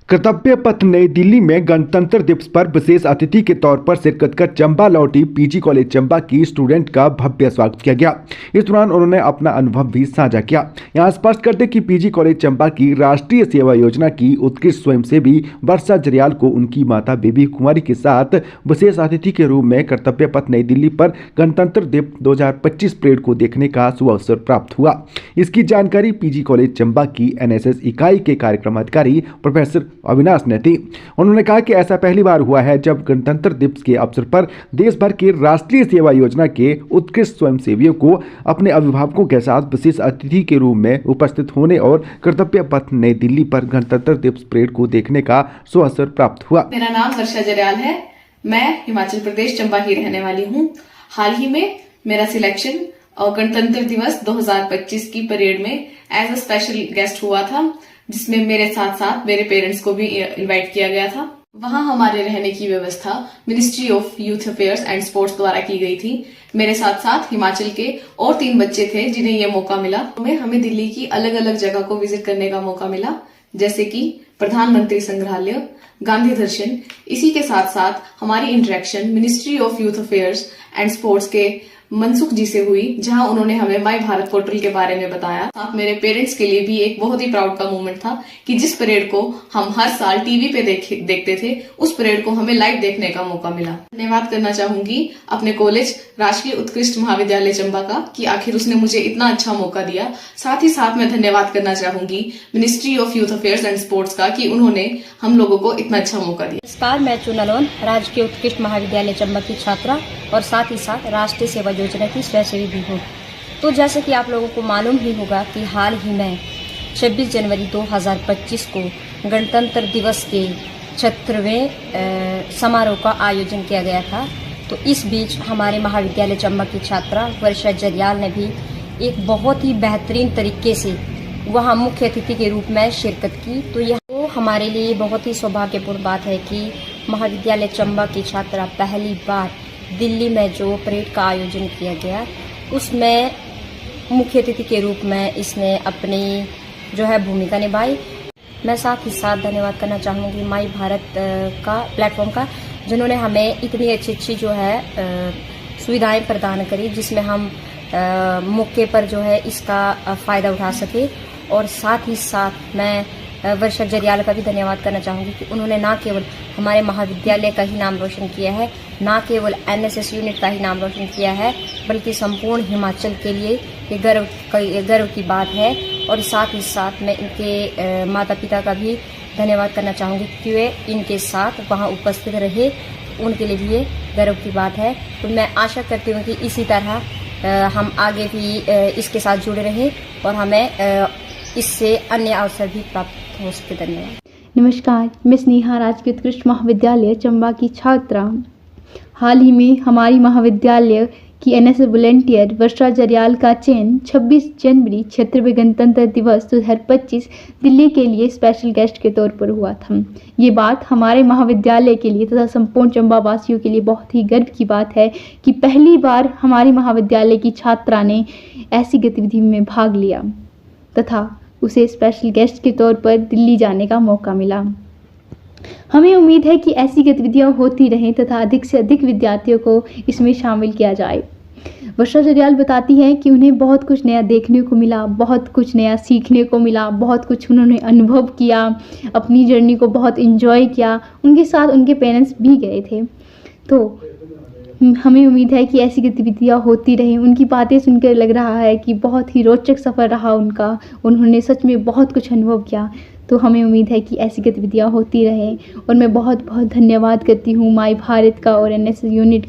कर्तव्य पथ नई दिल्ली में गणतंत्र दिवस पर विशेष अतिथि के तौर पर शिरकत कर चंबा लौटी पीजी कॉलेज चंबा की स्टूडेंट का भव्य स्वागत किया गया। इस दौरान उन्होंने अपना अनुभव भी साझा किया। यहां स्पष्ट कर दें कि पीजी कॉलेज चंबा की राष्ट्रीय सेवा योजना की उत्कृष्ट स्वयंसेवी वर्षा जरियाल को उनकी माता बेबी कुमारी के साथ विशेष अतिथि के रूप में कर्तव्य पथ नई दिल्ली पर गणतंत्र दिवस 2025 परेड को देखने का शुभ अवसर प्राप्त हुआ। इसकी जानकारी पीजी कॉलेज चंबा की एनएसएस इकाई के कार्यक्रम अधिकारी प्रोफेसर अविनाश ने दी। उन्होंने कहा कि ऐसा पहली बार हुआ है जब गणतंत्र दिवस के अवसर पर देश भर की राष्ट्रीय सेवा योजना के उत्कृष्ट स्वयंसेवियों को अपने अभिभावकों के साथ विशेष अतिथि के रूप में उपस्थित होने और कर्तव्य पथ नई दिल्ली पर गणतंत्र दिवस परेड को देखने का सुअवसर प्राप्त हुआ। मेरा नाम वर्षा जरियाल है। मैं हिमाचल प्रदेश चंबा की रहने वाली हूँ। हाल ही में मेरा सिलेक्शन और गणतंत्र दिवस 2025 की परेड में एज अ स्पेशल गेस्ट हुआ था, जिसमें मेरे साथ साथ मेरे पेरेंट्स को भी इनवाइट किया गया था। वहां हमारे रहने की व्यवस्था ministry of youth affairs and sports द्वारा की गई थी। मेरे साथ साथ हिमाचल के और 3 बच्चे थे जिन्हें ये मौका मिला। हमें दिल्ली की अलग अलग जगह को विजिट करने का मौका मिला, जैसे कि प्रधानमंत्री संग्रहालय, गांधी दर्शन। इसी के साथ साथ हमारी interaction ministry of youth affairs and sports के मनसुख जी से हुई, जहां उन्होंने हमें माई भारत पोर्टल के बारे में बताया। साथ मेरे पेरेंट्स के लिए भी एक बहुत ही प्राउड का मोमेंट था कि जिस परेड को हम हर साल टीवी पे देखते थे, उस परेड को हमें लाइव देखने का मौका मिला। धन्यवाद करना चाहूंगी अपने कॉलेज राष्ट्रीय उत्कृष्ट महाविद्यालय चंबा का कि आखिर उसने मुझे इतना अच्छा मौका दिया। साथ ही साथ मैं धन्यवाद करना चाहूंगी ministry of youth affairs and sports का कि उन्होंने हम लोगों को इतना अच्छा मौका दिया। नमस्कार, मैं चुनलोन राजकीय उत्कृष्ट महाविद्यालय चंबा की छात्रा और साथ ही साथ राष्ट्रीय सेवा योजना की स्वयंसेवी भी हूँ। तो जैसे कि आप लोगों को मालूम ही होगा कि हाल ही में 26 जनवरी 2025 को गणतंत्र दिवस के 76वें समारोह का आयोजन किया गया था। तो इस बीच हमारे महाविद्यालय चंबा की छात्रा वर्षा जरियाल ने भी एक बहुत ही बेहतरीन तरीके से वहाँ मुख्य अतिथि के रूप में शिरकत की। तो यह तो हमारे लिए बहुत ही सौभाग्यपूर्ण बात है कि महाविद्यालय चंबा की छात्रा पहली बार दिल्ली में जो परेड का आयोजन किया गया उसमें मुख्य अतिथि के रूप में इसने अपनी जो है भूमिका निभाई। मैं साथ ही साथ धन्यवाद करना चाहूँगी माई भारत का प्लेटफॉर्म का, जिन्होंने हमें इतनी अच्छी जो है सुविधाएं प्रदान करी, जिसमें हम मौके पर जो है इसका फ़ायदा उठा सके। और साथ ही साथ मैं वर्षा जरियाल का भी धन्यवाद करना चाहूँगी कि उन्होंने ना केवल हमारे महाविद्यालय का ही नाम रोशन किया है, ना केवल एनएसएस यूनिट का ही नाम रोशन किया है, बल्कि संपूर्ण हिमाचल के लिए ये गर्व की बात है। और साथ ही साथ मैं इनके माता पिता का भी धन्यवाद करना चाहूँगी कि वे इनके साथ वहाँ उपस्थित रहे, उनके लिए भी ये गर्व की बात है। तो मैं आशा करती हूँ कि इसी तरह हम आगे भी इसके साथ जुड़े रहें और हमें इससे अन्य अवसर भी प्राप्त हो सके। धन्यवाद। नमस्कार, मैं स्नेहा राजकीय उत्कृष्ट महाविद्यालय चंबा की छात्रा। हाल ही में हमारी महाविद्यालय की एनएसएस वॉलंटियर वर्षा जरियाल का चयन 26 जनवरी 76वें गणतंत्र दिवस 2025 दिल्ली के लिए स्पेशल गेस्ट के तौर पर हुआ था। ये बात हमारे महाविद्यालय के लिए तथा संपूर्ण चंबा वासियों के लिए बहुत ही गर्व की बात है कि पहली बार हमारी महाविद्यालय की छात्रा ने ऐसी गतिविधि में भाग लिया तथा उसे स्पेशल गेस्ट के तौर पर दिल्ली जाने का मौका मिला। हमें उम्मीद है कि ऐसी गतिविधियां होती रहें तथा अधिक से अधिक विद्यार्थियों को इसमें शामिल किया जाए। वर्षा जरियाल बताती हैं कि उन्हें बहुत कुछ नया देखने को मिला, बहुत कुछ नया सीखने को मिला, बहुत कुछ उन्होंने अनुभव किया, अपनी जर्नी को बहुत एंजॉय किया। उनके साथ उनके पेरेंट्स भी गए थे। तो हमें उम्मीद है कि ऐसी गतिविधियाँ होती रहें। उनकी बातें सुनकर लग रहा है कि बहुत ही रोचक सफ़र रहा उनका, उन्होंने सच में बहुत कुछ अनुभव किया। तो हमें उम्मीद है कि ऐसी गतिविधियाँ होती रहें और मैं बहुत बहुत धन्यवाद करती हूँ माई भारत का और एनएसएस यूनिट का।